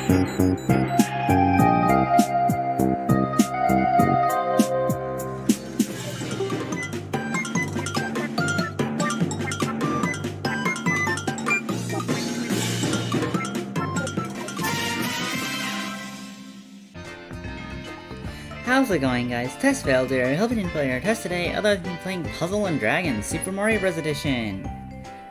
How's it going, guys? Test failed here. I hope you didn't play our test today other than playing Puzzle and Dragons Super Mario Bros. Edition.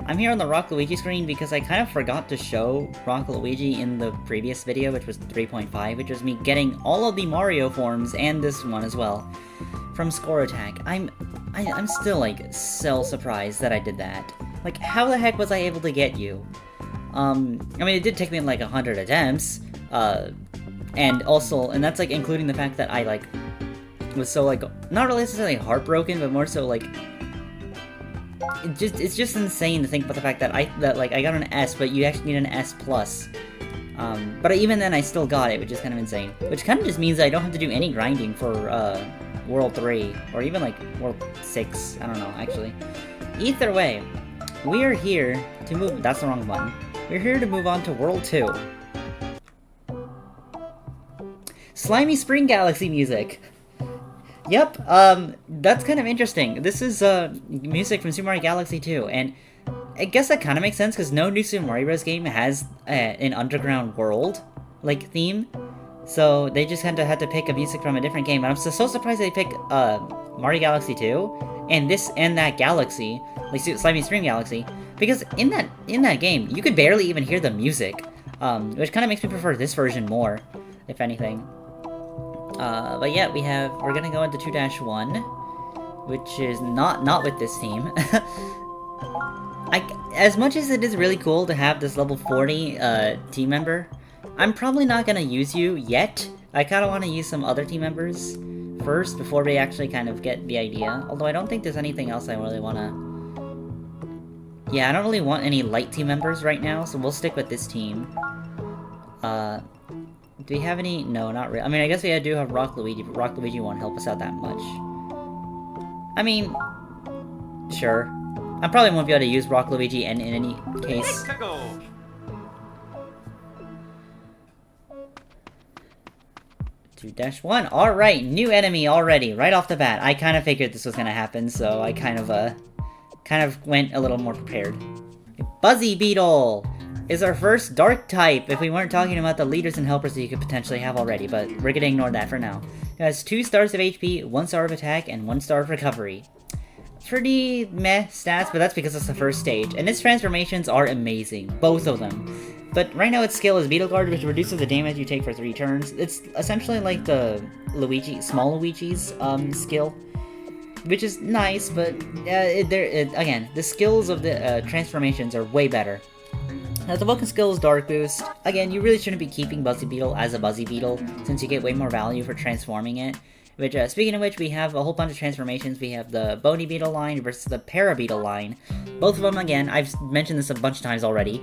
I'm here on the Rock Luigi screen because I kind of forgot to show Rock Luigi in the previous video, which was 3.5, which was me getting all of the Mario forms and this one as well from Score Attack. I'm still like so surprised that I did that. Like, how the heck was I able to get you? I mean, it did take me like 100 attempts, and that's like including the fact that I like was so like not really necessarily heartbroken, but more so like it's just insane to think about the fact that I got an S, but you actually need an S plus. But even then I still got it, which is kind of insane. Which kind of just means that I don't have to do any grinding for World 3 or even like World 6. I don't know actually. Either way, we are here to move. That's the wrong button. We're here to move on to World 2. Slimy Spring Galaxy music. Yep, that's kind of interesting. This is, music from Super Mario Galaxy 2, and I guess that kind of makes sense, because no new Super Mario Bros. Game has an underground world, like, theme, so they just kind of had to pick a music from a different game, and I'm so surprised they picked, Mario Galaxy 2, and that galaxy, like Slimy Spring Galaxy, because in that game, you could barely even hear the music, which kind of makes me prefer this version more, if anything. But yeah, we're gonna go into 2-1, which is not with this team. As much as it is really cool to have this level 40, team member, I'm probably not gonna use you yet. I kinda wanna use some other team members first, before we actually kind of get the idea. Although I don't think there's anything else I really wanna... Yeah, I don't really want any light team members right now, so we'll stick with this team. Do we have any? No, not really. I mean, I guess we do have Rock Luigi, but Rock Luigi won't help us out that much. I mean, sure. I probably won't be able to use Rock Luigi in any case. 2-1. Alright, new enemy already, right off the bat. I kind of figured this was gonna happen, so I kind of went a little more prepared. Buzzy Beetle is our first dark type, if we weren't talking about the leaders and helpers that you could potentially have already, but we're gonna ignore that for now. It has 2 stars of HP, 1 star of attack, and 1 star of recovery. Pretty meh stats, but that's because it's the first stage, and its transformations are amazing, both of them. But right now its skill is Beetle Guard, which reduces the damage you take for 3 turns. It's essentially like the small Luigi's skill, which is nice, but again, the skills of the transformations are way better. Now, the Vulcan skill is Dark Boost. Again, you really shouldn't be keeping Buzzy Beetle as a Buzzy Beetle, since you get way more value for transforming it. Which, speaking of which, we have a whole bunch of transformations. We have the Bony Beetle line versus the Para Beetle line. Both of them, again, I've mentioned this a bunch of times already.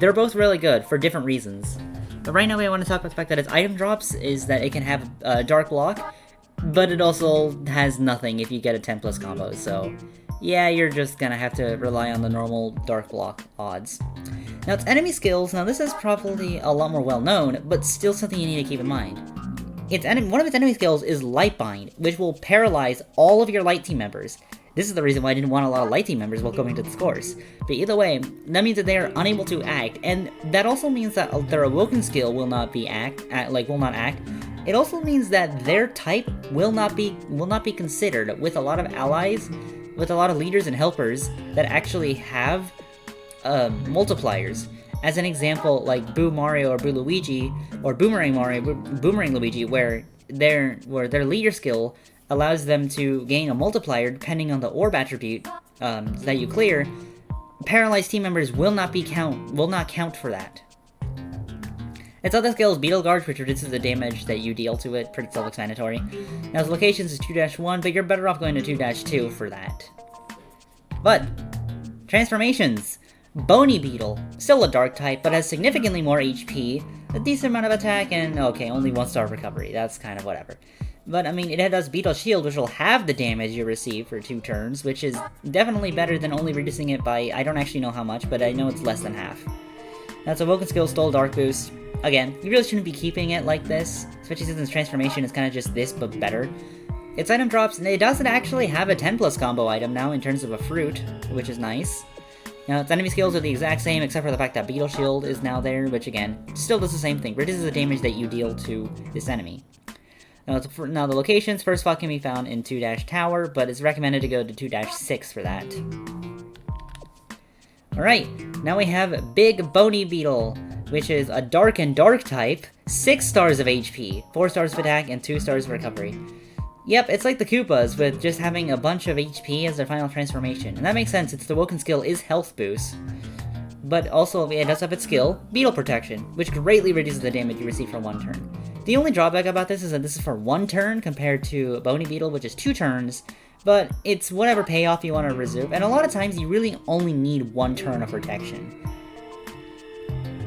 They're both really good, for different reasons. But right now, I want to talk about the fact that its item drops is that it can have a Dark Block, but it also has nothing if you get a 10+ combo, so... yeah, you're just gonna have to rely on the normal Dark Block odds. Now, its enemy skills, now this is probably a lot more well-known, but still something you need to keep in mind. One of its enemy skills is Light Bind, which will paralyze all of your light team members. This is the reason why I didn't want a lot of light team members while going to the scores. But either way, that means that they are unable to act, and that also means that their Awoken skill will not act. It also means that their type will not be considered with a lot of allies, with a lot of leaders and helpers that actually have multipliers. As an example, like Boo Mario or Boo Luigi, or Boomerang Mario, Boomerang Luigi, where their leader skill allows them to gain a multiplier depending on the orb attribute that you clear. Paralyzed team members will not count for that. Its other skill is Beetle Guard, which reduces the damage that you deal to it. Pretty self-explanatory. Now, its locations is 2-1, but you're better off going to 2-2 for that. But transformations. Bony Beetle, still a dark type, but has significantly more HP, a decent amount of attack, and okay, only 1 star of recovery. That's kind of whatever. But I mean, it does Beetle Shield, which will halve the damage you receive for 2 turns, which is definitely better than only reducing it by, I don't actually know how much, but I know it's less than half. That's a Woken skill, Stole Dark Boost. again, you really shouldn't be keeping it like this, especially since its transformation is kind of just this, but better. Its item drops, and it doesn't actually have a 10+ combo item now in terms of a fruit, which is nice. Now, its enemy skills are the exact same, except for the fact that Beetle Shield is now there, which again, still does the same thing, reduces the damage that you deal to this enemy. Now, the locations, first spot can be found in 2-Tower, but it's recommended to go to 2-6 for that. Alright, now we have Big Bony Beetle, which is a Dark and Dark type, 6 stars of HP, 4 stars of attack, and 2 stars of recovery. Yep, it's like the Koopas, with just having a bunch of HP as their final transformation. And that makes sense, since the Woken skill is health boost. But also, it does have its skill, Beetle Protection, which greatly reduces the damage you receive for 1 turn. The only drawback about this is that this is for 1 turn compared to Bony Beetle, which is 2 turns, but it's whatever payoff you want to reserve, and a lot of times you really only need 1 turn of protection.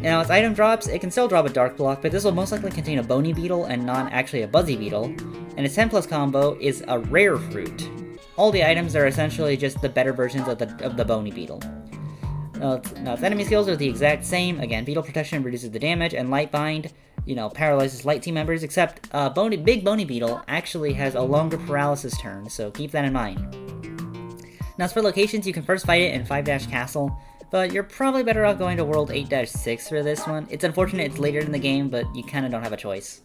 Now, its item drops, it can still drop a Dark Block, but this will most likely contain a Bony Beetle and not actually a Buzzy Beetle, and its 10+ combo is a Rare Fruit. All the items are essentially just the better versions of the Bony Beetle. Now, its enemy skills are the exact same. Again, Beetle Protection reduces the damage, and Light Bind, paralyzes light team members, except Big Bony Beetle actually has a longer paralysis turn, so keep that in mind. Now, as for locations, you can first fight it in 5-Castle, but you're probably better off going to World 8-6 for this one. It's unfortunate it's later in the game, but you kinda don't have a choice.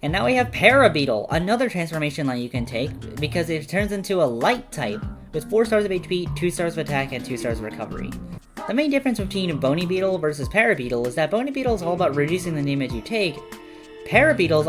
And now we have Parabeetle, another transformation line you can take, because it turns into a light type, with 4 stars of HP, 2 stars of attack, and 2 stars of recovery. The main difference between Bony Beetle versus Parabeetle is that Bony Beetle is all about reducing the damage you take. Parabeetle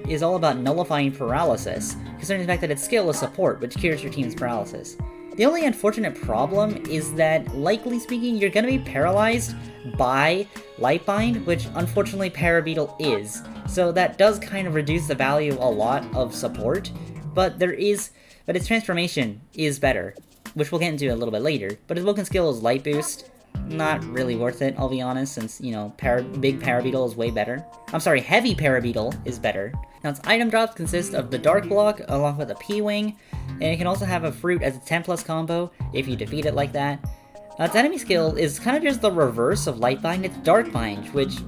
is all about nullifying paralysis, considering the fact that its skill is support, which cures your team's paralysis. The only unfortunate problem is that, likely speaking, you're gonna be paralyzed by Lightbind, which unfortunately Parabeetle is. So that does kind of reduce the value a lot of support, but its transformation is better, which we'll get into a little bit later. But his Woken skill is Light Boost. Not really worth it, I'll be honest, since, Big Parabeetle is way better. I'm sorry, Heavy Parabeetle is better. Now, its item drops consist of the Dark Block, along with a P-Wing, and it can also have a Fruit as a 10+ combo, if you defeat it like that. Its enemy skill is kind of just the reverse of Light Bind, it's Dark Bind, which,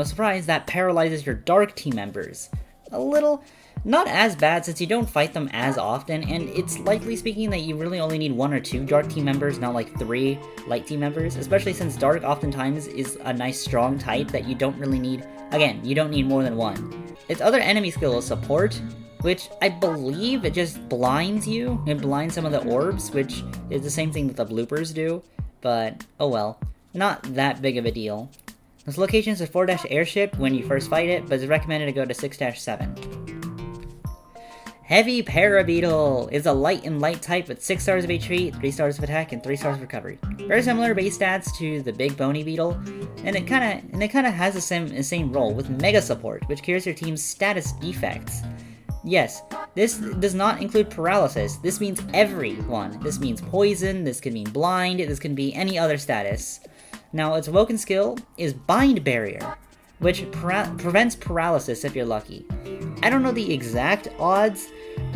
surprise, that paralyzes your Dark team members. A little, not as bad since you don't fight them as often, and it's likely speaking that you really only need 1 or 2 Dark team members, not like 3 Light team members, especially since Dark oftentimes is a nice strong type that you don't really need, again, you don't need more than 1. Its other enemy skill is Support, which I believe it just blinds you, it blinds some of the orbs, which is the same thing that the bloopers do, but oh well, not that big of a deal. This location is a 4-Airship when you first fight it, but it's recommended to go to 6-7. Heavy Parabeetle is a light and light type with 6 stars of HP, 3 stars of attack, and 3 stars of recovery. Very similar base stats to the Big Bony Beetle, and it kinda has the same role with Mega Support, which cures your team's status defects. Yes, this does not include paralysis. This means everyone. This means poison, this could mean blind, this can be any other status. Now, its Woken skill is Bind Barrier, which prevents paralysis if you're lucky. I don't know the exact odds,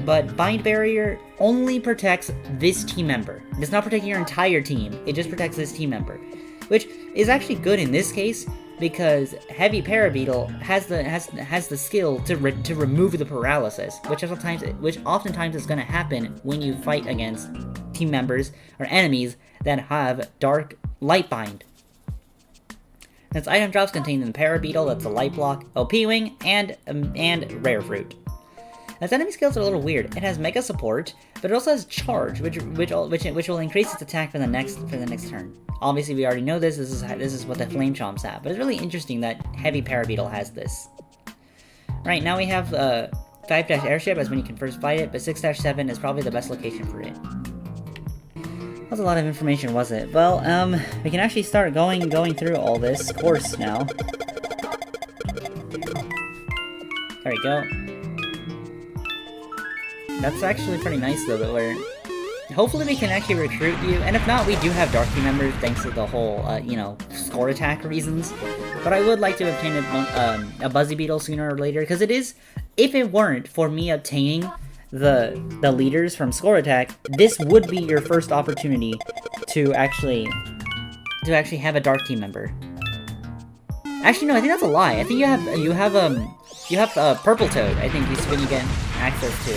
but Bind Barrier only protects this team member. It does not protect your entire team, it just protects this team member. Which is actually good in this case, because Heavy Parabeetle has the skill to remove the paralysis, which oftentimes is going to happen when you fight against team members or enemies that have Dark Light Bind. Its item drops contain the Parabeetle, that's a Light Block, OP Wing, and Rare Fruit. Its enemy skills are a little weird. It has Mega Support, but it also has Charge, which will increase its attack for the next turn. Obviously, we already know this. This is what the Flame Chomps have, but it's really interesting that Heavy Parabeetle has this. Right, now we have 5-Airship as when you can first fight it, but 6-7 is probably the best location for it. That was a lot of information, was it? Well, we can actually start going through all this course now. There we go. That's actually pretty nice, though, that we're... Hopefully we can actually recruit you, and if not, we do have Dark Team members, thanks to the whole, score attack reasons. But I would like to obtain a Buzzy Beetle sooner or later, because it is... If it weren't for me obtaining the leaders from score attack, this would be your first opportunity to actually have a Dark Team member. Actually, no, I think that's a lie. I think you have Purple Toad, I think is when you get access to.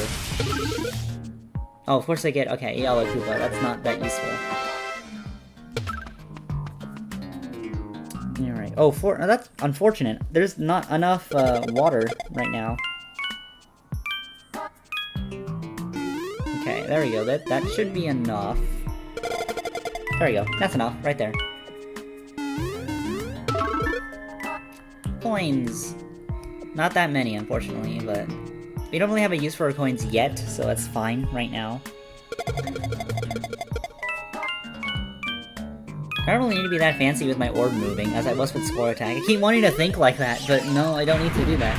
Oh, of course I get, okay, Yellow Koopa, that's not that useful. Alright, oh, no, that's unfortunate. There's not enough, water right now. Okay, there we go, that should be enough. There we go, that's enough, right there. Coins! Not that many, unfortunately, but we don't really have a use for our coins yet, so that's fine right now. I don't really need to be that fancy with my orb moving, as I was with Score Attack. I keep wanting to think like that, but no, I don't need to do that.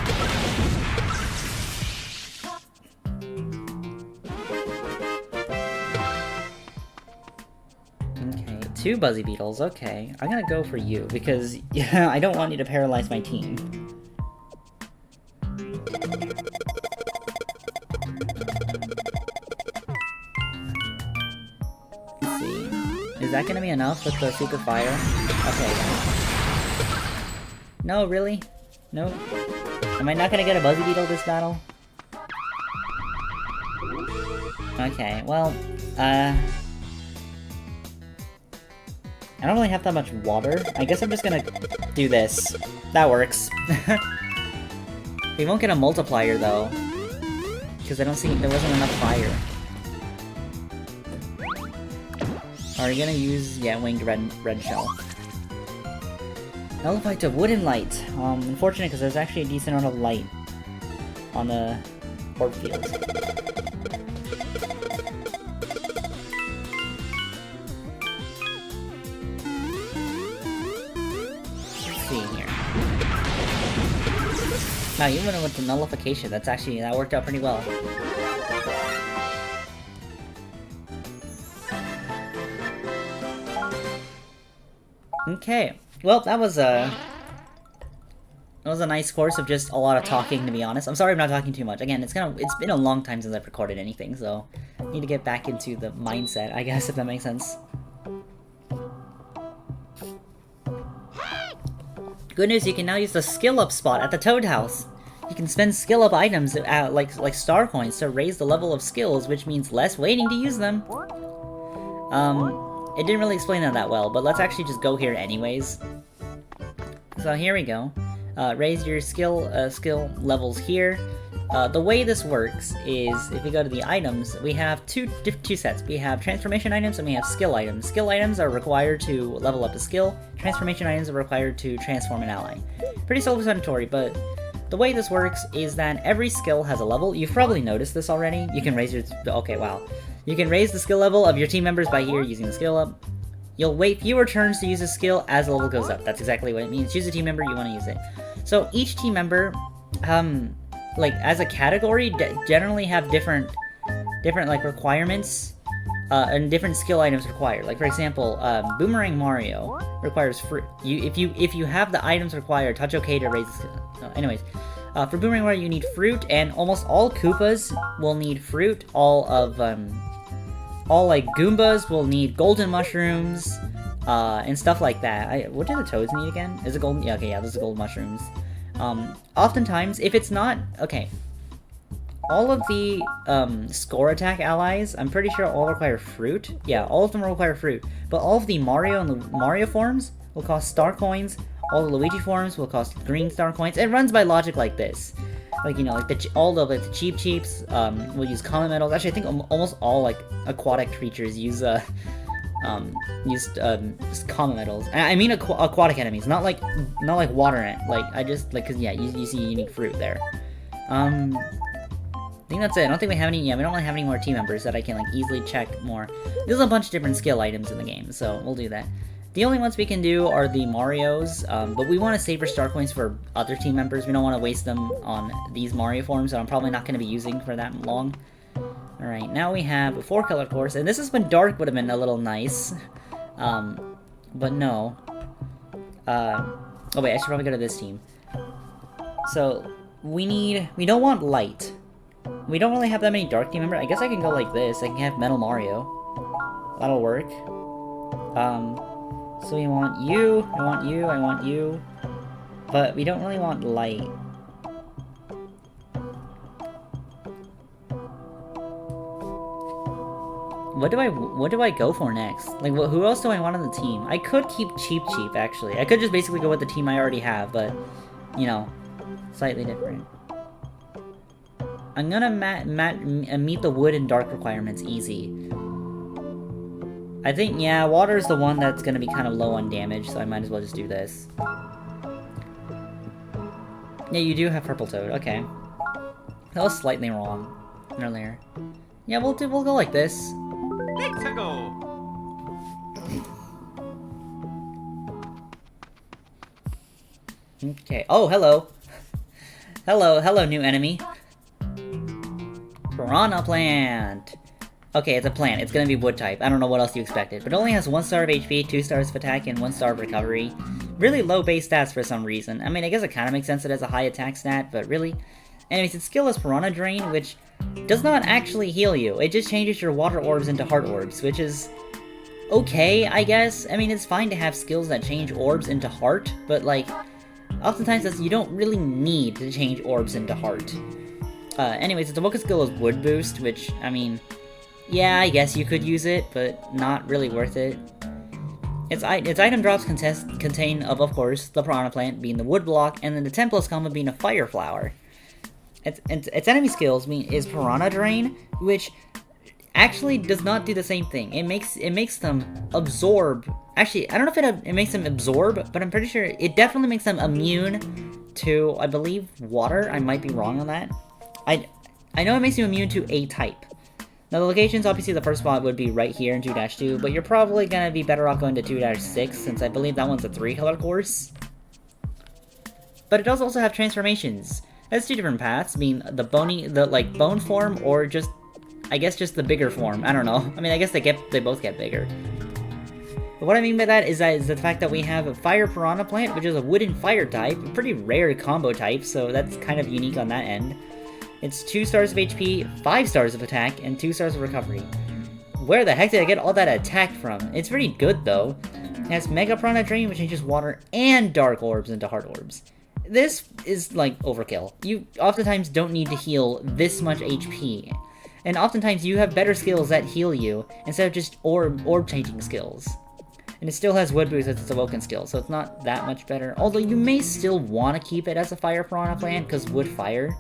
Okay, 2 Buzzy Beetles, okay. I'm gonna go for you, because yeah, I don't want you to paralyze my team. Is that gonna be enough with the Super Fire? Okay. No, really? No? Am I not gonna get a Buzzy Beetle this battle? Okay, well, I don't really have that much water. I guess I'm just gonna do this. That works. We won't get a multiplier, though. Because I don't see- there wasn't enough fire. Are you gonna use, yeah, Winged Red Shell. Nullify to Wooden Light. Unfortunate because there's actually a decent amount of light on the orb field. Let's see here. Now, even with the nullification, that worked out pretty well. Okay, well, that was a nice course of just a lot of talking, to be honest. I'm sorry I'm not talking too much. Again, it's been a long time since I've recorded anything, so I need to get back into the mindset, I guess, if that makes sense. Good news, you can now use the skill up spot at the Toad House. You can spend skill up items like star coins to raise the level of skills, which means less waiting to use them. It didn't really explain that well, but let's actually just go here anyways. So here we go. Raise your skill levels here. The way this works is, if we go to the items, we have two sets. We have transformation items and we have skill items. Skill items are required to level up a skill. Transformation items are required to transform an ally. Pretty self-explanatory, but the way this works is that every skill has a level. You've probably noticed this already. You can raise your... okay, wow. You can raise the skill level of your team members by here using the skill up. You'll wait fewer turns to use a skill as the level goes up. That's exactly what it means. Choose a team member, you want to use it. So each team member, like, as a category, generally have different like, requirements, and different skill items required. Like, for example, Boomerang Mario requires fruit. If you have the items required, touch OK to raise the skill. Anyways. For Boomerang Mario, you need fruit, and almost all Koopas will need fruit. All like Goombas will need golden mushrooms, and stuff like that. What do the Toads need again? Is it golden? Yeah, okay, yeah, those are gold mushrooms. Oftentimes, if it's not, okay, all of the Score Attack allies, I'm pretty sure all require fruit. Yeah, all of them require fruit, but all of the Mario and the Mario forms will cost star coins. All the Luigi forms will cost green star coins. It runs by logic like this. Like, you know, like all the cheeps will use common metals. Actually, I think almost all, like, aquatic creatures use just common metals. And I mean aquatic enemies, not like water ant. Like, I just, like, cause yeah, you see you need fruit there. I think that's it. I don't think we have any, yeah, we don't really have any more team members that I can, like, easily check more. There's a bunch of different skill items in the game, so we'll do that. The only ones we can do are the Marios, but we want to save our star coins for other team members. We don't want to waste them on these Mario forms that I'm probably not going to be using for that long. Alright, now we have a 4-color course, and this is when dark would have been a little nice. But no. Oh wait, I should probably go to this team. So, we don't want light. We don't really have that many dark team members. I guess I can go like this. I can have Metal Mario. That'll work. So we want you, I want you, I want you. But we don't really want light. What do I go for next? Like, who else do I want on the team? I could keep Cheep, actually. I could just basically go with the team I already have, but, you know, slightly different. I'm gonna meet the wood and dark requirements easy. I think, yeah, water is the one that's gonna be kind of low on damage, so I might as well just do this. Yeah, you do have Purple Toad, okay. That was slightly wrong earlier. Yeah, we'll go like this. Okay. Oh, hello. Hello, new enemy. Piranha plant. Okay, it's a plant. It's gonna be wood type. I don't know what else you expected. But it only has 1 star of HP, 2 stars of attack, and 1 star of recovery. Really low base stats for some reason. I mean, I guess it kind of makes sense it has a high attack stat, but really. Anyways, its skill is Piranha Drain, which does not actually heal you. It just changes your water orbs into heart orbs, which is okay, I guess. I mean, it's fine to have skills that change orbs into heart, but like, oftentimes you don't really need to change orbs into heart. Anyways, its Awoken skill is Wood Boost, which, I mean, yeah, I guess you could use it, but not really worth it. Its item drops contain, of course, the Piranha Plant being the Wood Block, and then the 10+ combo being a Fire Flower. Its enemy skills is Piranha Drain, which actually does not do the same thing. It makes them absorb. Actually, I don't know if it makes them absorb, but I'm pretty sure it definitely makes them immune to, I believe, water. I might be wrong on that. I know it makes you immune to a type. Now the locations, obviously the first spot would be right here in 2-2, but you're probably gonna be better off going to 2-6 since I believe that one's a 3-color course. But it does also have transformations. It has 2 different paths, being the bone form, or just, I guess just the bigger form. I don't know. I mean, I guess they both get bigger. But what I mean by that is the fact that we have a Fire Piranha Plant, which is a wood and fire type, a pretty rare combo type, so that's kind of unique on that end. It's 2 stars of HP, 5 stars of attack, and 2 stars of recovery. Where the heck did I get all that attack from? It's pretty good though. It has Mega Piranha Drain, which changes water and dark orbs into heart orbs. This is like overkill. You oftentimes don't need to heal this much HP. And oftentimes you have better skills that heal you instead of just orb changing skills. And it still has Wood Boost as its Awoken skill, so it's not that much better. Although you may still want to keep it as a Fire Piranha Plant, because wood fire.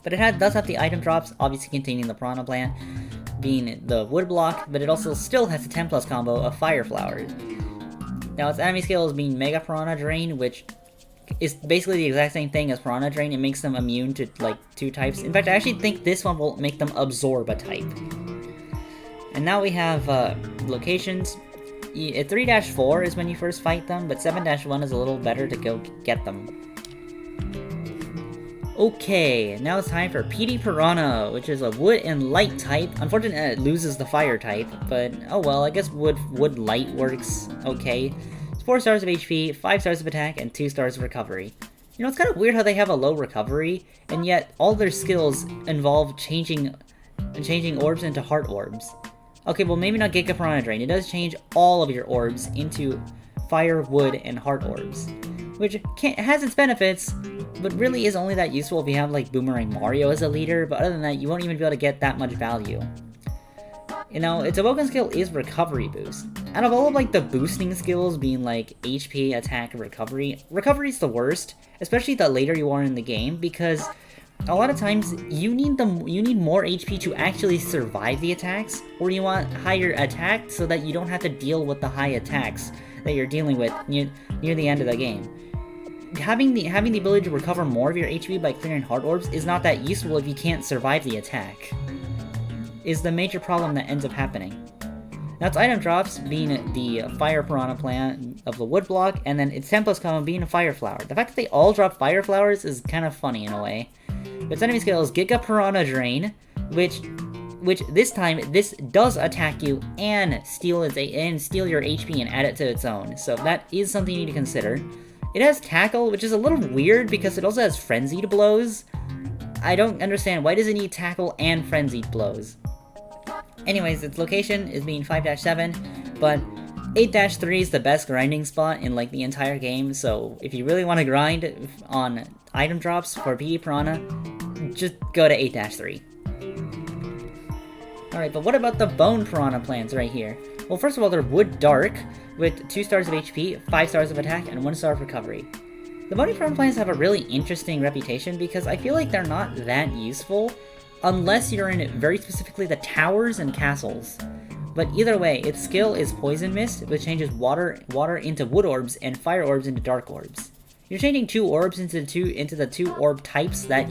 But it does have the item drops, obviously containing the Piranha Plant, being the Wood Block, but it also still has the 10+ combo of Fire Flowers. Now its enemy skill is being Mega Piranha Drain, which is basically the exact same thing as Piranha Drain. It makes them immune to like 2 types. In fact, I actually think this one will make them absorb a type. And now we have locations. 3-4 is when you first fight them, but 7-1 is a little better to go get them. Okay, now it's time for PD Piranha, which is a wood and light type. Unfortunately, it loses the fire type, but oh well, I guess wood light works okay. It's 4 stars of HP, 5 stars of attack, and 2 stars of recovery. You know, it's kind of weird how they have a low recovery, and yet all their skills involve changing orbs into heart orbs. Okay, well maybe not Giga Piranha Drain. It does change all of your orbs into fire, wood, and heart orbs, which has its benefits, but really is only that useful if you have like Boomerang Mario as a leader, but other than that, you won't even be able to get that much value. You know, its Awoken skill is Recovery Boost. Out of all of like the boosting skills being like HP, attack, and recovery is the worst, especially the later you are in the game, because a lot of times you need more HP to actually survive the attacks, or you want higher attack so that you don't have to deal with the high attacks that you're dealing with near the end of the game. Having the ability to recover more of your HP by clearing heart orbs is not that useful if you can't survive the attack. Is the major problem that ends up happening. Now its item drops being the Fire Piranha Plant of the Wood Block, and then its 10+ combo being a Fire Flower. The fact that they all drop Fire Flowers is kind of funny in a way. Its enemy skill is Giga Piranha Drain, which this time this does attack you and steal your HP and add it to its own. So that is something you need to consider. It has Tackle, which is a little weird because it also has Frenzied Blows. I don't understand, why does it need Tackle and Frenzied Blows? Anyways, its location is being 5-7, but 8-3 is the best grinding spot in like the entire game, so if you really want to grind on item drops for PE Piranha, just go to 8-3. Alright, but what about the Bone Piranha plants right here? Well, first of all, they're Wood Dark, with 2 stars of HP, 5 stars of attack, and 1 star of recovery. The Bony Piranha plants have a really interesting reputation because I feel like they're not that useful unless you're in very specifically the towers and castles. But either way, its skill is Poison Mist, which changes water into wood orbs and fire orbs into dark orbs. You're changing 2 orbs into the 2 orb types that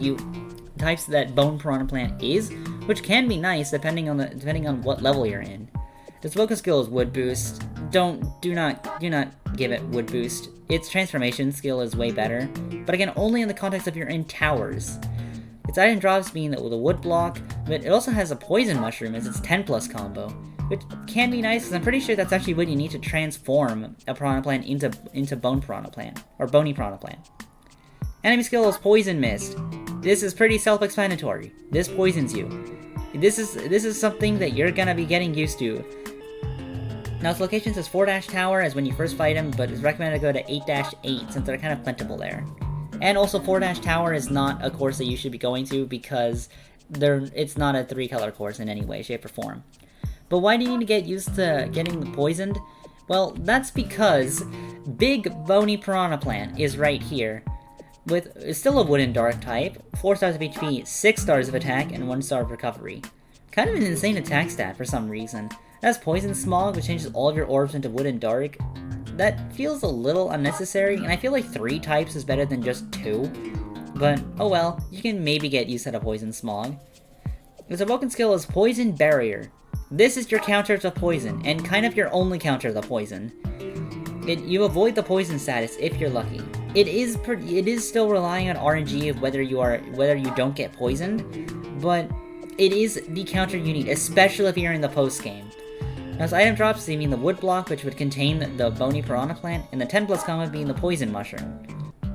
Bone Piranha plant is, which can be nice depending on what level you're in. Its focus skill is Wood Boost. Do not give it Wood Boost. Its transformation skill is way better, but again, only in the context of you're in towers. Its item drops being the Wood Block, but it also has a Poison Mushroom as its 10+ combo, which can be nice because I'm pretty sure that's actually what you need to transform a Piranha plant into Bone Piranha plant, or Bony Piranha plant. Enemy skill is Poison Mist. This is pretty self-explanatory. This poisons you. This is something that you're gonna be getting used to. Now its location says 4-Tower as when you first fight him, but it's recommended to go to 8-8 since they're kind of plentiful there. And also 4-Tower is not a course that you should be going to because it's not a 3-color course in any way, shape, or form. But why do you need to get used to getting poisoned? Well, that's because Big Bony Piranha plant is right here. It's still a Wooden Dark type, 4 stars of HP, 6 stars of attack, and 1 star of recovery. Kind of an insane attack stat for some reason. It has Poison Smog, which changes all of your orbs into Wooden Dark. That feels a little unnecessary, and I feel like 3 types is better than just 2. But, oh well, you can maybe get used to the Poison Smog. Its awoken skill is Poison Barrier. This is your counter to poison, and kind of your only counter to poison. You avoid the poison status if you're lucky. It is still relying on RNG of whether you don't get poisoned, but it is the counter you need, especially if you're in the post game. Now, as item drops, they mean the Wood Block, which would contain the Bony Piranha plant, and the 10+ combo being the Poison Mushroom.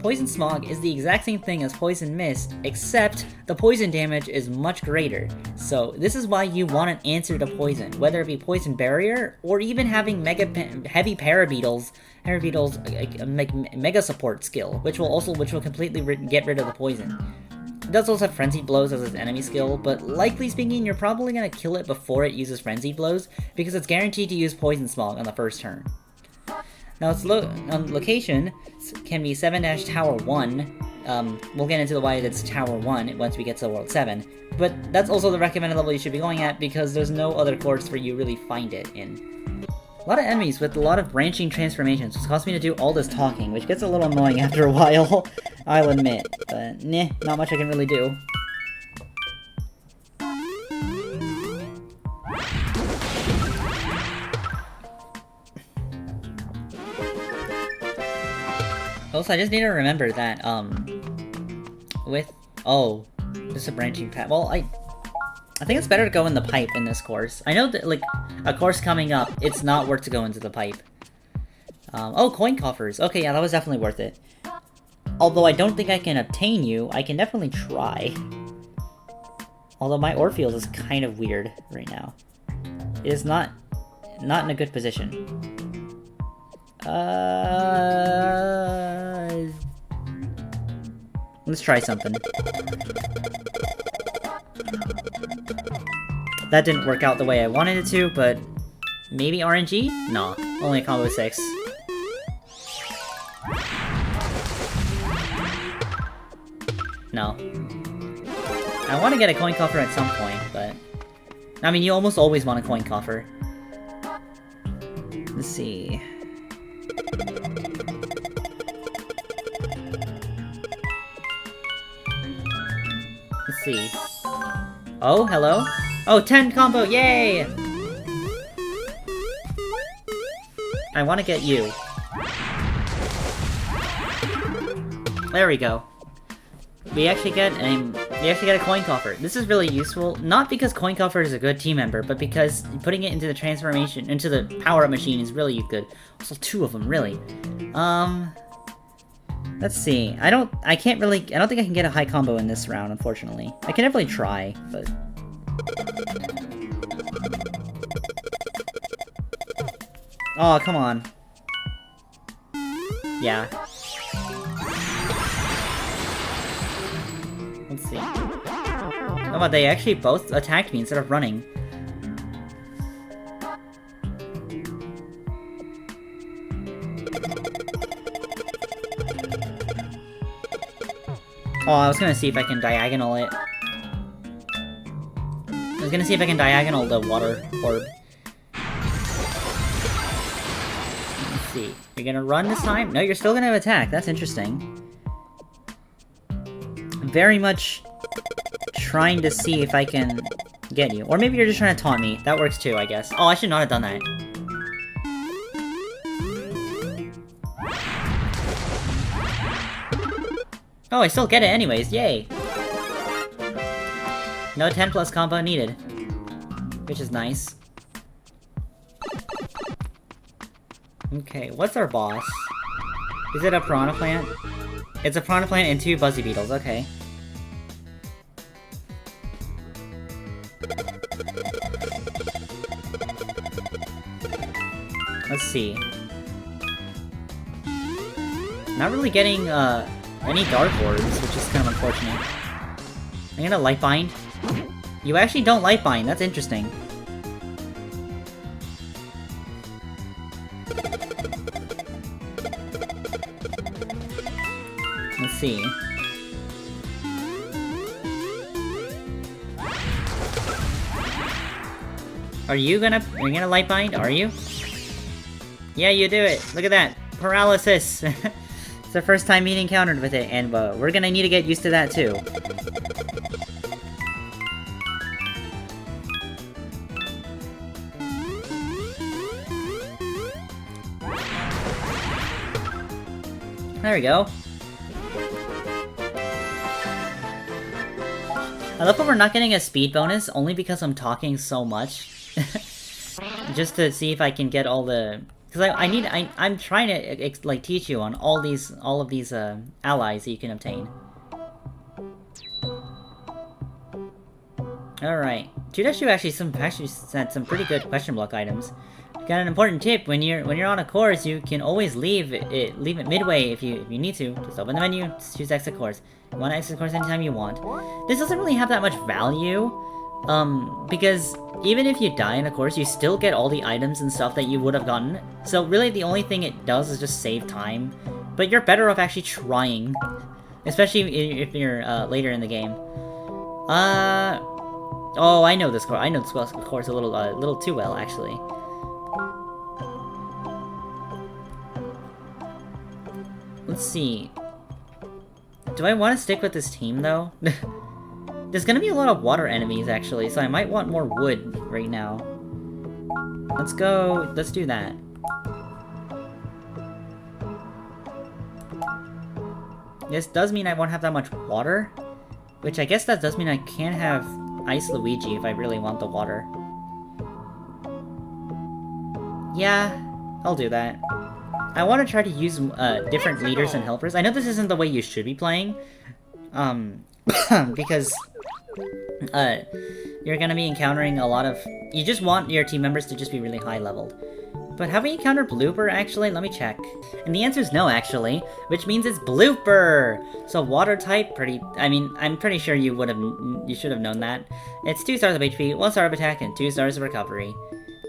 Poison Smog is the exact same thing as Poison Mist, except the poison damage is much greater. So this is why you want an answer to poison, whether it be Poison Barrier, or even having heavy Parabeetles Mega Support skill, which will completely get rid of the poison. It does also have Frenzied Blows as its enemy skill, but likely speaking, you're probably going to kill it before it uses Frenzied Blows, because it's guaranteed to use Poison Smog on the first turn. Now, its location can be 7-Tower 1. We'll get into why it's Tower 1 once we get to World 7. But that's also the recommended level you should be going at because there's no other course where you really find it in. A lot of enemies with a lot of branching transformations, which caused me to do all this talking, which gets a little annoying after a while, I'll admit. But, not much I can really do. Also, I just need to remember that, this is a branching path. Well, I think it's better to go in the pipe in this course. I know that, like, a course coming up, it's not worth to go into the pipe. Coin coffers. Okay, yeah, that was definitely worth it. Although I don't think I can obtain you, I can definitely try. Although my ore field is kind of weird right now. It is not in a good position. Let's try something. That didn't work out the way I wanted it to, but maybe RNG? Nah, only a combo 6. No. I want to get a coin coffer at some point, but... I mean, you almost always want a coin coffer. Let's see... Let's see. Oh, hello? Oh, 10 combo, yay! I want to get you. There we go. We actually get a coin coffer. This is really useful, not because coin coffer is a good team member, but because putting it into the transformation, into the power-up machine is really good. Also, 2 of them, really. Let's see. I don't think I can get a high combo in this round, unfortunately. I can definitely try, but... Oh, come on. Yeah. Let's see. Oh, but they actually both attacked me instead of running. Oh, I was gonna see if I can diagonal it. I was gonna see if I can diagonal the water orb. Let's see. You're gonna run this time? No, you're still gonna attack. That's interesting. I'm very much trying to see if I can get you. Or maybe you're just trying to taunt me. That works too, I guess. Oh, I should not have done that. Oh, I still get it anyways, yay! No 10+ combo needed. Which is nice. Okay, what's our boss? Is it a piranha plant? It's a piranha plant and 2 buzzy beetles, okay. Let's see. Not really getting, any dark orbs, which is kind of unfortunate. I'm gonna light bind. You actually don't light bind, that's interesting. Let's see. Are you gonna light bind? Are you? Yeah, you do it. Look at that. Paralysis. It's the first time being encountered with it, and we're gonna need to get used to that too. There we go. I love when we're not getting a speed bonus, only because I'm talking so much. Just to see if I can get all the... Because I'm trying to, like, teach you on all of these, allies that you can obtain. Alright. 2-2 actually sent some pretty good question block items. Got an important tip: when you're on a course, you can always leave it midway if you need to. Just open the menu, choose exit course. You want to exit course anytime you want. This doesn't really have that much value, because even if you die in a course, you still get all the items and stuff that you would have gotten. So really, the only thing it does is just save time. But you're better off actually trying, especially if you're later in the game. Oh, I know this course. I know this course a little too well, actually. Let's see. Do I want to stick with this team, though? There's gonna be a lot of water enemies, actually, so I might want more wood right now. Let's go... Let's do that. This does mean I won't have that much water, which I guess that does mean I can't have Ice Luigi if I really want the water. Yeah, I'll do that. I want to try to use different leaders and helpers. I know this isn't the way you should be playing, because you're gonna be encountering a lot of... You just want your team members to just be really high leveled. But have we encountered Blooper, actually? Let me check. And the answer is no, actually, which means it's Blooper! So water type, I mean, I'm pretty sure you should have known that. It's 2 stars of HP, 1 star of attack, and 2 stars of recovery.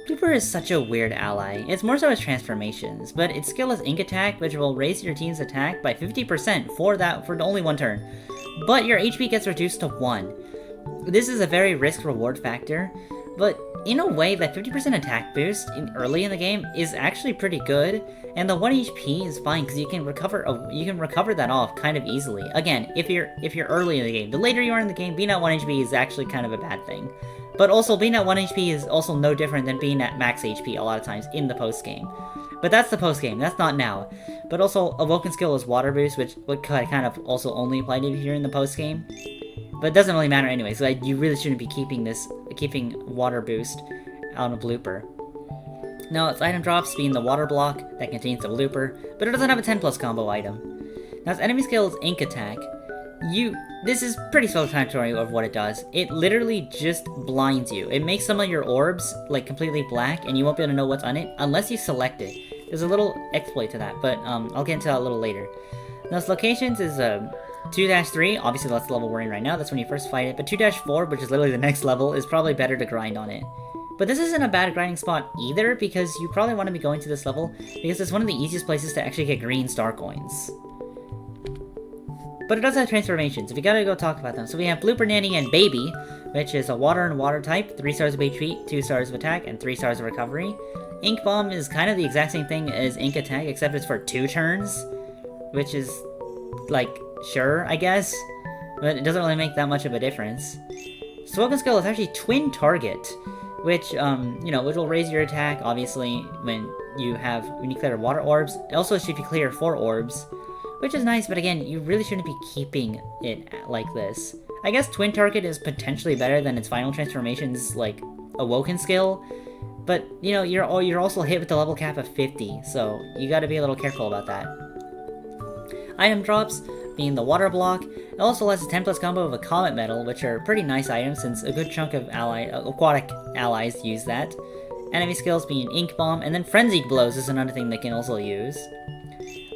Blooper is such a weird ally. It's more so its transformations, but its skill is Ink Attack, which will raise your team's attack by 50% for only 1 turn. But your HP gets reduced to 1. This is a very risk-reward factor, but in a way, that 50% attack boost early in the game is actually pretty good, and the 1 HP is fine because you can recover that off kind of easily. Again, if you're early in the game. The later you are in the game, being at 1 HP is actually kind of a bad thing. But also, being at 1 HP is also no different than being at max HP a lot of times in the post-game. But that's the post-game, that's not now. But also, Awoken Skill is Water Boost, which would kind of also only apply to you here in the post-game. But it doesn't really matter anyway, so you really shouldn't be keeping Water Boost on a Blooper. Now, its item drops being the Water Block that contains the Blooper, but it doesn't have a 10+ combo item. Now, its enemy skill is Ink Attack, This is pretty self-explanatory of what it does. It literally just blinds you. It makes some of your orbs, like, completely black, and you won't be able to know what's on it unless you select it. There's a little exploit to that, but I'll get into that a little later. Now, its locations is 2-3, obviously that's the level we're in right now, that's when you first fight it, but 2-4, which is literally the next level, is probably better to grind on it. But this isn't a bad grinding spot either, because you probably want to be going to this level, because it's one of the easiest places to actually get green star coins. But it does have transformations, so we gotta go talk about them. So we have Blooper Nanny and Baby, which is a water and water type, 3 stars of HP, 2 stars of attack, and 3 stars of recovery. Ink Bomb is kind of the exact same thing as Ink Attack, except it's for 2 turns, which is, like, sure, I guess, but it doesn't really make that much of a difference. Spoken Skill is actually Twin Target, which, which will raise your attack, obviously, when you clear water orbs. It also should be clear 4 orbs, which is nice, but again, you really shouldn't be keeping it like this. I guess Twin Target is potentially better than its final transformation's, like, Awoken skill, but, you're also hit with the level cap of 50, so you gotta be a little careful about that. Item drops, being the Water Block. It also has a 10+ combo of a Comet Medal, which are pretty nice items since a good chunk of aquatic allies use that. Enemy skills being Ink Bomb, and then Frenzied Blows is another thing they can also use.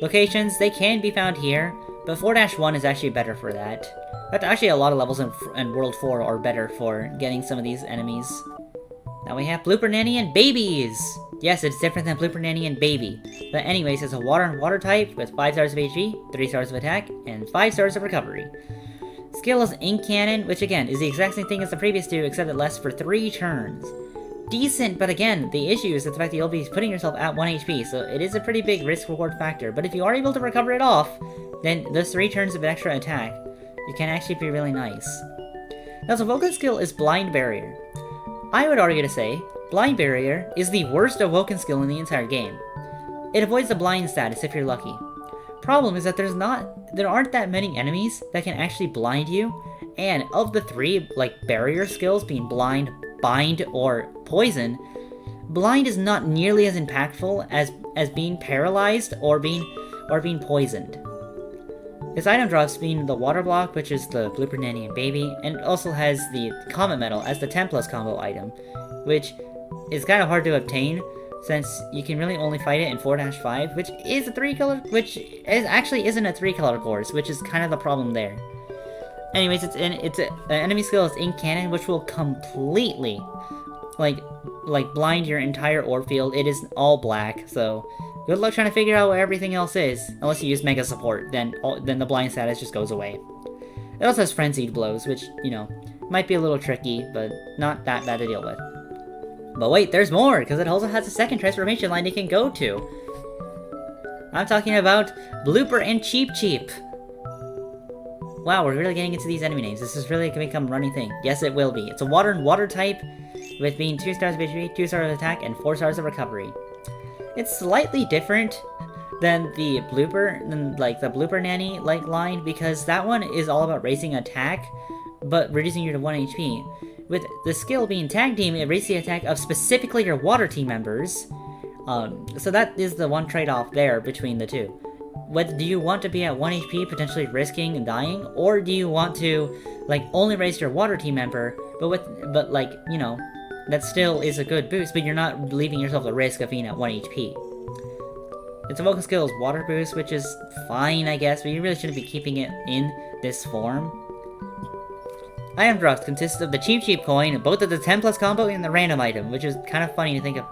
Locations, they can be found here, but 4-1 is actually better for that. But actually a lot of levels in World 4 are better for getting some of these enemies. Now we have Blooper Nanny and Babies! Yes, it's different than Blooper Nanny and Baby. But anyways, it's a water and water type with 5 stars of HP, 3 stars of attack, and 5 stars of recovery. Skill is Ink Cannon, which again is the exact same thing as the previous two, except it lasts for 3 turns. Decent, but again, the issue is the fact that you'll be putting yourself at 1 HP, so it is a pretty big risk-reward factor. But if you are able to recover it off, then those 3 turns of extra attack, it can actually be really nice. Now, the Awoken skill is Blind Barrier. I would argue to say, Blind Barrier is the worst Awoken skill in the entire game. It avoids the blind status if you're lucky. Problem is that there aren't that many enemies that can actually blind you, and of the 3, like, barrier skills being Blind, Bind, or Poison, Blind is not nearly as impactful as being paralyzed or being poisoned. Its item drops being the Water Block, which is the Blooper Nanny and Baby, and it also has the Comet Medal as the 10+ combo item, which is kind of hard to obtain since you can really only fight it in 4-5, which is actually isn't a 3-color course, which is kind of the problem there. Anyways, an enemy skill is Ink Cannon, which will completely like blind your entire orb field. It is all black, so good luck trying to figure out where everything else is. Unless you use Mega Support, then the blind status just goes away. It also has Frenzied Blows, which, might be a little tricky, but not that bad to deal with. But wait, there's more, because it also has a second transformation line it can go to. I'm talking about Blooper and Cheep Cheep. Wow, we're really getting into these enemy names. This is really going to become a running thing. Yes, it will be. It's a water and water type, with being 2 stars of HP, 2 stars of attack, and 4 stars of recovery. It's slightly different than the Blooper Nanny line, because that one is all about raising attack, but reducing you to 1 HP. With the skill being Tag Team, it raises the attack of specifically your water team members. So that is the one trade-off there between the two. Do you want to be at 1 HP, potentially risking and dying, or do you want to, only raise your water team member, but that still is a good boost, but you're not leaving yourself the risk of being at 1 HP. Its Awoken skill is Water Boost, which is fine, I guess, but you really shouldn't be keeping it in this form. Item drops consist of the Cheep Cheep coin, both of the 10+ combo and the random item, which is kind of funny to think of.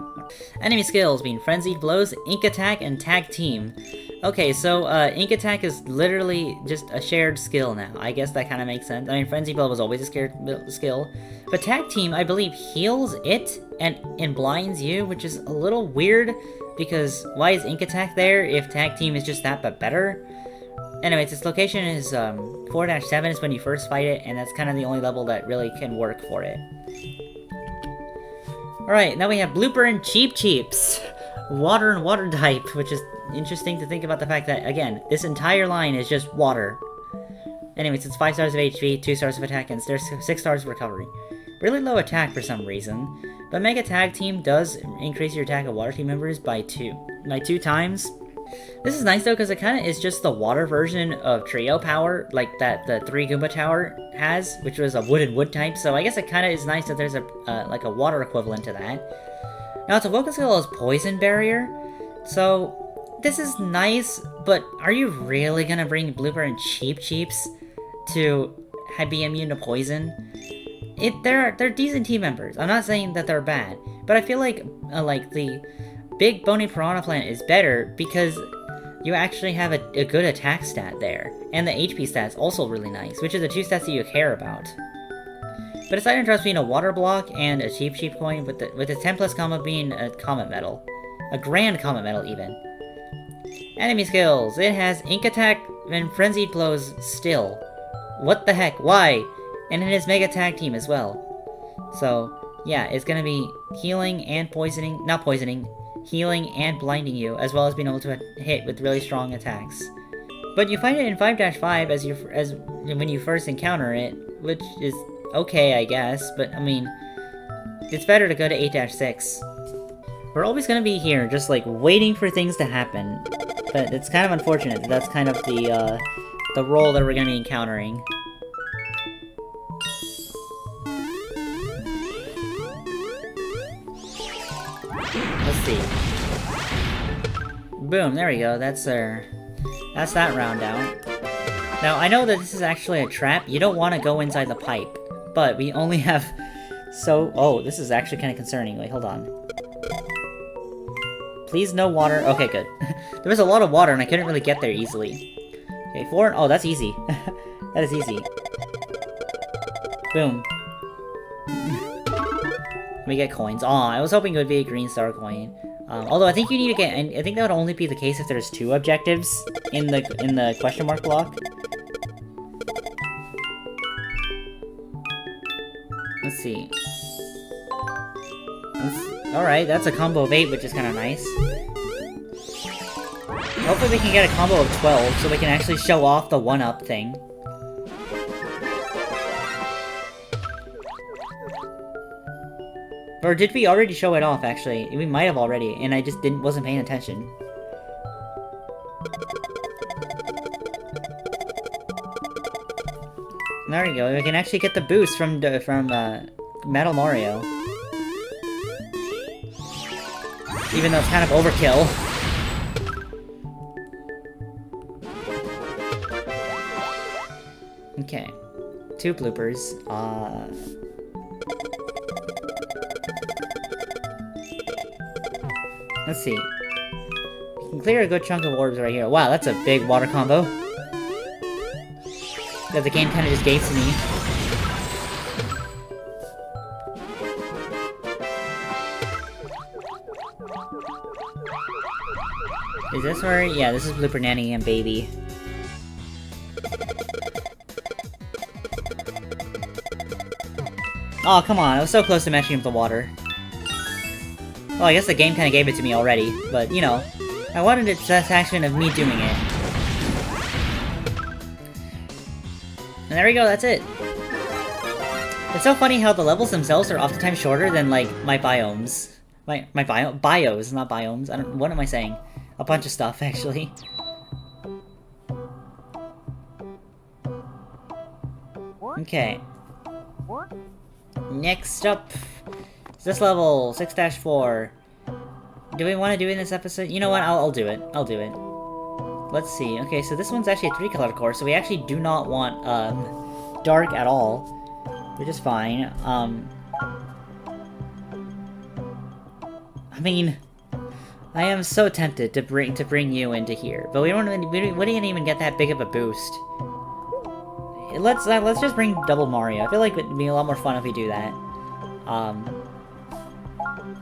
Enemy skills being Frenzied Blows, Ink Attack, and Tag Team. Okay, so Ink Attack is literally just a shared skill now. I guess that kind of makes sense. I mean, Frenzied Blow was always a shared skill. But Tag Team, I believe, heals it and blinds you, which is a little weird, because why is Ink Attack there if Tag Team is just that but better? Anyways, its location is 4-7 is when you first fight it, and that's kind of the only level that really can work for it. Alright, now we have Blooper and Cheep Cheeps. Water and water type, which is interesting to think about the fact that, again, this entire line is just water. Anyways, it's 5 stars of HP, 2 stars of attack, and 6 stars of recovery. Really low attack for some reason, but Mega Tag Team does increase your attack of water team members by 2 times. This is nice though, because it kind of is just the water version of Trio Power, like that the 3 Goomba Tower has, which was a wood type, so I guess it kind of is nice that there's a like a water equivalent to that. Now, its focus skill is Poison Barrier, so this is nice, but are you really gonna bring Blooper and Cheeps to be immune to poison? They're decent team members. I'm not saying that they're bad, but I feel like the Big Bony Piranha Plant is better because you actually have a good attack stat there. And the HP stat's also really nice, which are the 2 stats that you care about. But aside from just being a water block and a cheap coin, with the 10 plus combo being a comet medal. A grand comet medal, even. Enemy skills. It has Ink Attack and Frenzied Blows still. What the heck? Why? And it has Mega Tag Team as well. So, yeah, it's gonna be healing and poisoning. Not poisoning. Healing and blinding you, as well as being able to hit with really strong attacks. But you find it in 5-5 as when you first encounter it, which is okay, I guess, but I mean, it's better to go to 8-6. We're always gonna be here, just like waiting for things to happen, but it's kind of unfortunate that that's kind of the role that we're gonna be encountering. Let's see. Boom, there we go, that's that round out. Now, I know that this is actually a trap. You don't want to go inside the pipe, but we only have oh, this is actually kind of concerning. Wait, hold on. Please no water. Okay, good. There was a lot of water and I couldn't really get there easily. Okay, 4, oh, that's easy. That is easy. Boom. Let me get coins. Aw, I was hoping it would be a green star coin. Although I think you need to get, I think that would only be the case if there's 2 objectives in the question mark block. Let's see. Alright, that's a combo of 8, which is kind of nice. Hopefully we can get a combo of 12, so we can actually show off the 1-up thing. Or did we already show it off, actually? We might have already, and I just wasn't paying attention. There we go, we can actually get the boost from Metal Mario. Even though it's kind of overkill. Okay. 2 bloopers. Let's see. We can clear a good chunk of orbs right here. Wow, that's a big water combo. That the game kind of just gave to me. Is this where? Yeah, this is Blooper Nanny and Baby. Oh, come on, I was so close to matching up the water. Well, I guess the game kind of gave it to me already, but, you know, I wanted the satisfaction of me doing it. And there we go, that's it. It's so funny how the levels themselves are oftentimes shorter than, like, my biomes. Bios, not biomes. What am I saying? A bunch of stuff, actually. Okay. Next up... this level, 6-4. Do we want to do it in this episode? You know what, I'll do it. I'll do it. Let's see. Okay, so this one's actually a 3-color course, so we actually do not want, dark at all. Which is fine. I mean, I am so tempted to bring you into here, but we didn't even get that big of a boost. Let's just bring Double Mario. I feel like it'd be a lot more fun if we do that.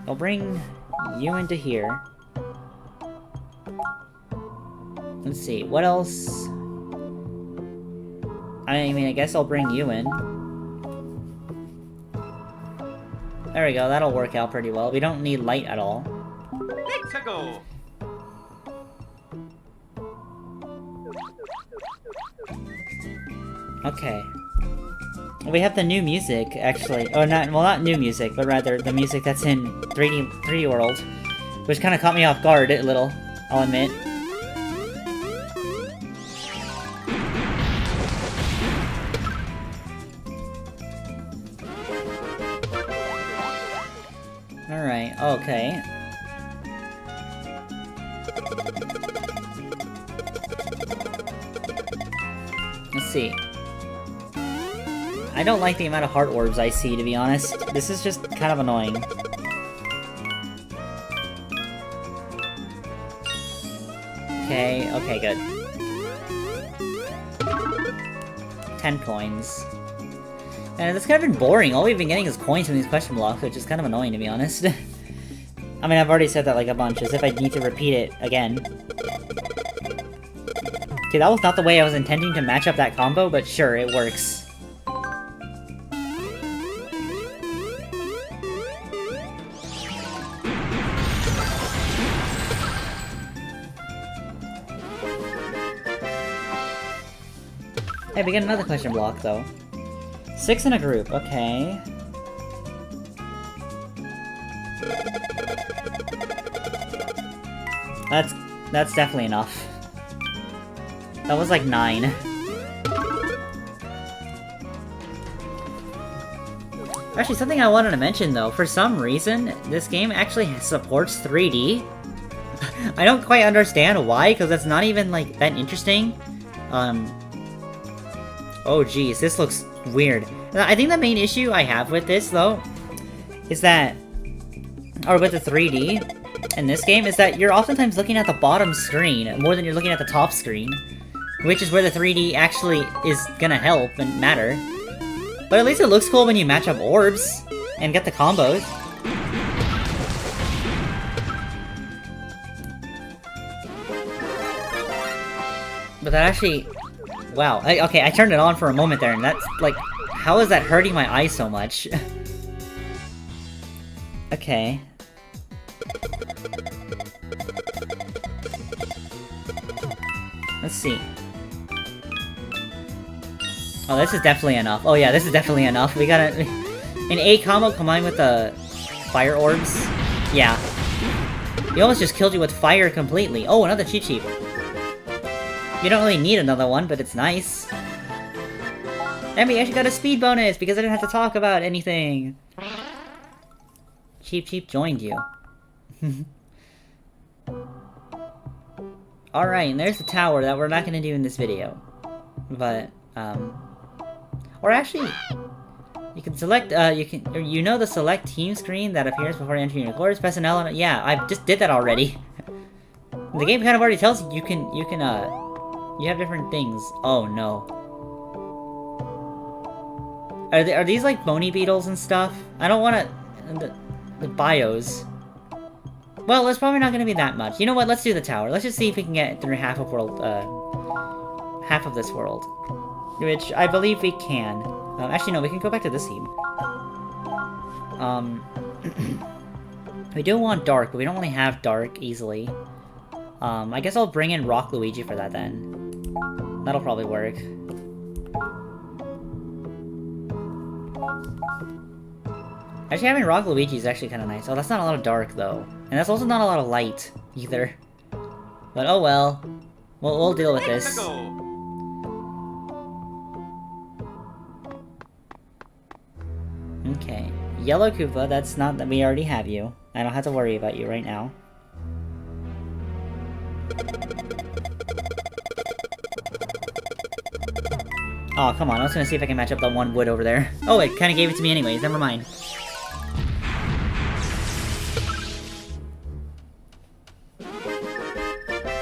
I'll bring you into here. Let's see, what else? I mean, I guess I'll bring you in. There we go, that'll work out pretty well. We don't need light at all. Let's go. Okay. We have the new music, actually. Oh, not new music, but rather the music that's in 3D World. Which kind of caught me off guard a little, I'll admit. Alright, okay. Let's see. I don't like the amount of heart orbs I see, to be honest. This is just kind of annoying. Okay, good. 10 coins. And it's kind of been boring. All we've been getting is coins from these question blocks, which is kind of annoying, to be honest. I mean, I've already said that like a bunch, as if I need to repeat it again. Okay, that was not the way I was intending to match up that combo, but sure, it works. Hey, we get another question block, though. 6 in a group, okay. That's definitely enough. That was like 9. Actually, something I wanted to mention, though. For some reason, this game actually supports 3D. I don't quite understand why, because that's not even, like, that interesting. Oh geez, this looks weird. I think the main issue I have with this, though, is that... or with the 3D in this game, is that you're oftentimes looking at the bottom screen more than you're looking at the top screen. Which is where the 3D actually is gonna help and matter. But at least it looks cool when you match up orbs and get the combos. But that actually... wow. Okay, I turned it on for a moment there, and that's, like... how is that hurting my eye so much? Okay. Let's see. Oh, this is definitely enough. Oh yeah, this is definitely enough. We got an A combo combined with the fire orbs. Yeah. He almost just killed you with fire completely. Oh, another cheat sheet. You don't really need another one, but it's nice. And we actually got a speed bonus because I didn't have to talk about anything. Cheap Cheap joined you. Alright, and there's the tower that we're not gonna do in this video. But, or actually, you can select, you know the select team screen that appears before entering your course? Press an L on it. Yeah, I just did that already. The game kind of already tells you you have different things. Oh no. Are these like bony beetles and stuff? I don't wanna... the bios. Well, it's probably not gonna be that much. You know what? Let's do the tower. Let's just see if we can get through half of this world. Which I believe we can. Actually, no, we can go back to this team. We do want dark, but we don't really have dark easily. I guess I'll bring in Rock Luigi for that then. That'll probably work. Actually, having Rock Luigi is actually kind of nice. Oh, that's not a lot of dark, though. And that's also not a lot of light, either. But oh well. We'll deal with this. Okay. Yellow Koopa, that's not that we already have you. I don't have to worry about you right now. Oh, come on. I was gonna see if I can match up that one wood over there. Oh, it kinda gave it to me anyways. Never mind.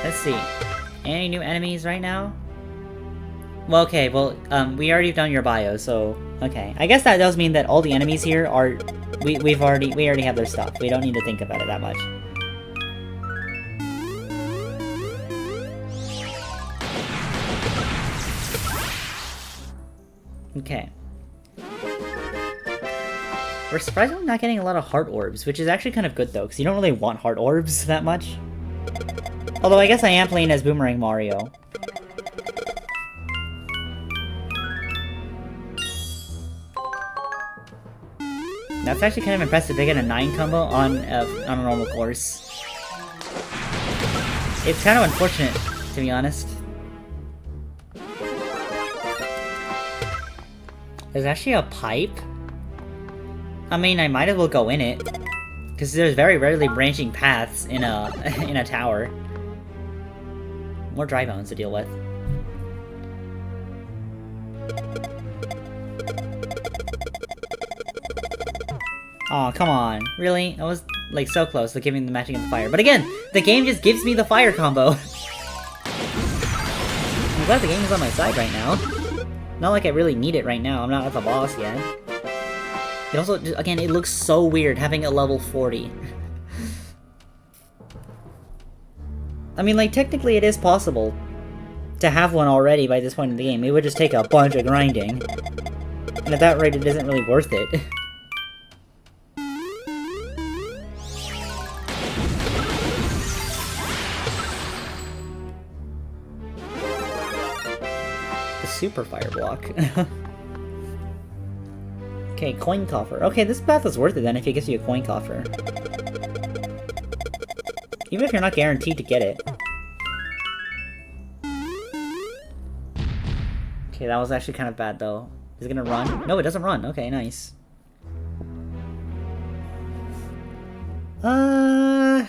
Let's see. Any new enemies right now? Well, okay, well, we already done your bio, so... okay. I guess that does mean that all the enemies here are... we already have their stuff. We don't need to think about it that much. Okay. We're surprisingly not getting a lot of heart orbs, which is actually kind of good though, because you don't really want heart orbs that much. Although I guess I am playing as Boomerang Mario. That's actually kind of impressive. They get a 9 combo on a normal course. It's kind of unfortunate, to be honest. There's actually a pipe? I mean, I might as well go in it. Because there's very rarely branching paths in a in a tower. More dry bones to deal with. Aw, come on. Really? I was, like, so close to giving the matching of the fire. But again, the game just gives me the fire combo. I'm glad the game is on my side right now. Not like I really need it right now. I'm not at the boss yet. It also, again, it looks so weird having a level 40. I mean, like, technically it is possible to have one already by this point in the game. It would just take a bunch of grinding. And at that rate, it isn't really worth it. Super fire block. Okay, coin coffer. Okay, this path is worth it then if it gives you a coin coffer. Even if you're not guaranteed to get it. Okay, that was actually kind of bad though. Is it gonna run? No, it doesn't run. Okay, nice. Oh,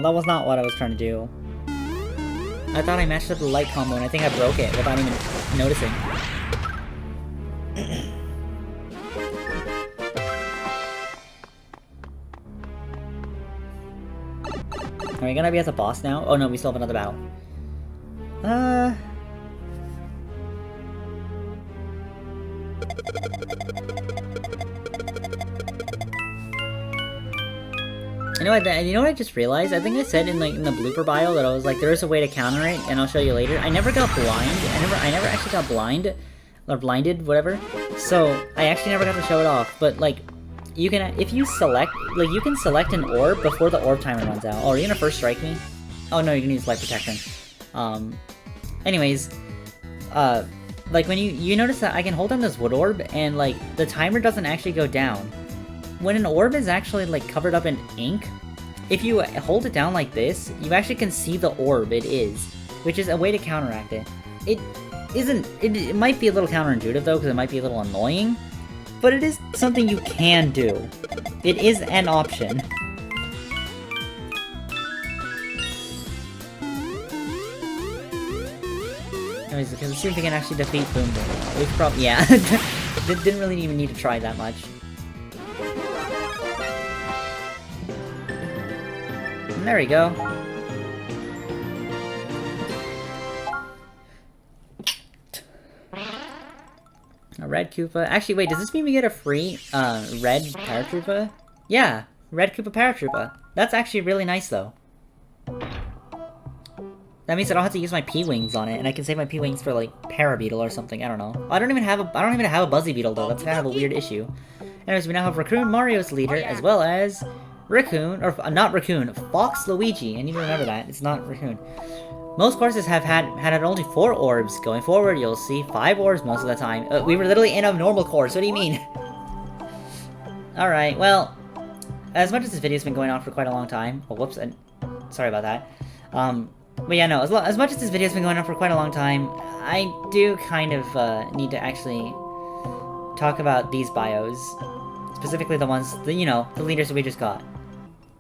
that was not what I was trying to do. I thought I matched up the light combo, and I think I broke it without even noticing. Are we gonna be at the boss now? Oh no, we still have another battle. You know what I just realized? I think I said in the blooper bio that I was like, there is a way to counter it, and I'll show you later. I never got blind. I never actually got blind or blinded, whatever. So I actually never got to show it off. But like, you can, if you select, like, you can select an orb before the orb timer runs out. Oh, are you gonna first strike me? Oh no, you can use light protection. Anyways, like when you notice that I can hold on this wood orb, and like the timer doesn't actually go down. When an orb is actually like covered up in ink, if you hold it down like this, you actually can see the orb it is, which is a way to counteract it. It isn't, it might be a little counterintuitive though, because it might be a little annoying, but it is something you can do. It is an option. Anyways, because let's see if we can actually defeat Boom Boom. We probably, yeah, didn't really even need to try that much. There we go. A red Koopa. Actually, wait, does this mean we get a free, red Paratroopa? Yeah, red Koopa Paratroopa. That's actually really nice, though. That means I don't have to use my P-Wings on it, and I can save my P-Wings for, like, Parabeetle or something, I don't know. I don't even have a Buzzy Beetle, though. That's kind of a weird issue. Anyways, we now have Raccoon Mario as leader, as well as Raccoon, or not Raccoon, Fox Luigi. I need to remember that. It's not Raccoon. Most courses have had only 4 orbs. Going forward, you'll see 5 orbs most of the time. We were literally in a normal course. What do you mean? Alright, well, as much as this video's been going on for quite a long time... Oh, whoops, and sorry about that. But yeah, no, as much as this video's been going on for quite a long time, I do kind of need to actually talk about these bios. Specifically the ones, the leaders that we just got.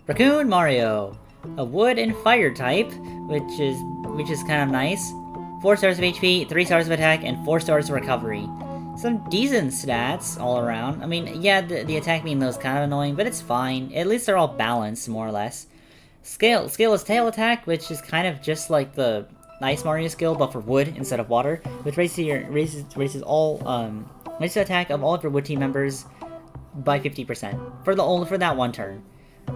Raccoon Mario, a wood and fire type, which is kind of nice. 4 stars of HP, 3 stars of attack, and 4 stars of recovery. Some decent stats all around. I mean, yeah, the attack being low is kind of annoying, but it's fine. At least they're all balanced, more or less. Scale is tail attack, which is kind of just like the Ice Mario skill, but for wood instead of water, which raises the attack of all of your wood team members by 50% for that one turn.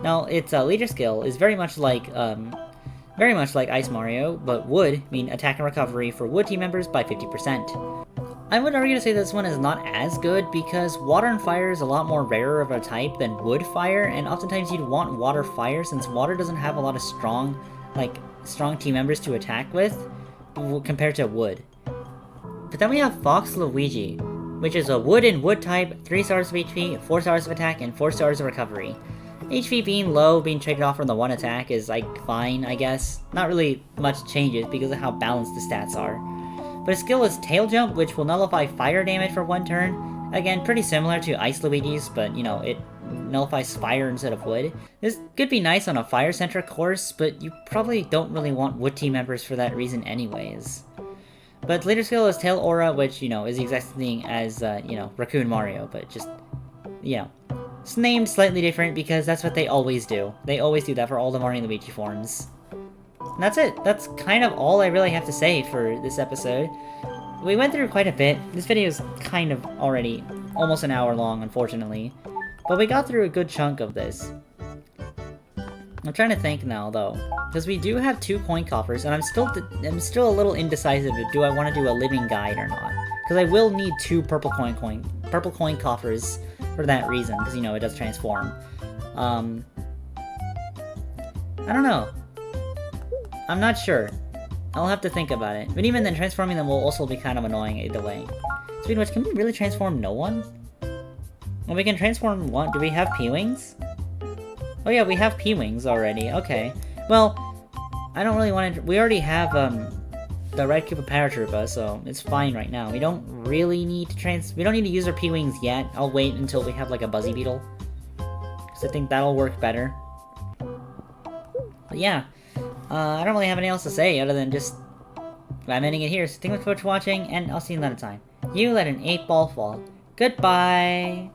Now, its leader skill is very much like Ice Mario, but wood mean attack and recovery for wood team members by 50%. I would argue to say this one is not as good because water and fire is a lot more rarer of a type than wood fire, and oftentimes you'd want water fire since water doesn't have a lot of strong team members to attack with compared to wood. But then we have Fox Luigi, which is a wood and wood type, 3 stars of HP, 4 stars of attack, and 4 stars of recovery. HP being low, being traded off from the 1 attack is, like, fine, I guess. Not really much changes because of how balanced the stats are. But his skill is Tail Jump, which will nullify fire damage for 1 turn. Again, pretty similar to Ice Luigi's, but, you know, it nullifies fire instead of wood. This could be nice on a fire-centric course, but you probably don't really want wood team members for that reason anyways. But later skill is Tail Aura, which, you know, is the exact thing as, you know, Raccoon Mario, but just, you know. It's named slightly different because that's what they always do. They always do that for all the Mario and Luigi forms. And that's it. That's kind of all I really have to say for this episode. We went through quite a bit. This video is kind of already almost an hour long, unfortunately. But we got through a good chunk of this. I'm trying to think now, though. Because we do have 2 coin coffers, and I'm still a little indecisive if do I want to do a living guide or not. Because I will need 2 purple coin coffers for that reason, because, you know, it does transform. I don't know. I'm not sure. I'll have to think about it. But even then, transforming them will also be kind of annoying either way. Speaking of which, can we really transform no one? Well, we can transform one. Do we have P-Wings? Oh yeah, we have P-Wings already. Okay. Well, I don't really want to... We already have, the Red Cube of Paratroopa, so it's fine right now. We don't really need to we don't need to use our P-Wings yet. I'll wait until we have, like, a Buzzy Beetle. Because I think that'll work better. But yeah. I don't really have anything else to say other than just... I'm ending it here. So thank you so much for watching, and I'll see you another time. You let an 8-ball fall. Goodbye!